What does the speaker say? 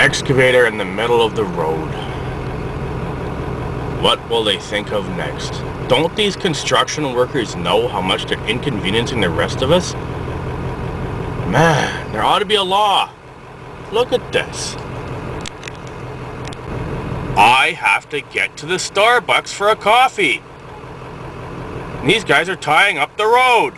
excavator in the middle of the road. What will they think of next? Don't these construction workers know how much they're inconveniencing the rest of us? Man, there ought to be a law. Look at this. I have to get to the Starbucks for a coffee. And these guys are tying up the road.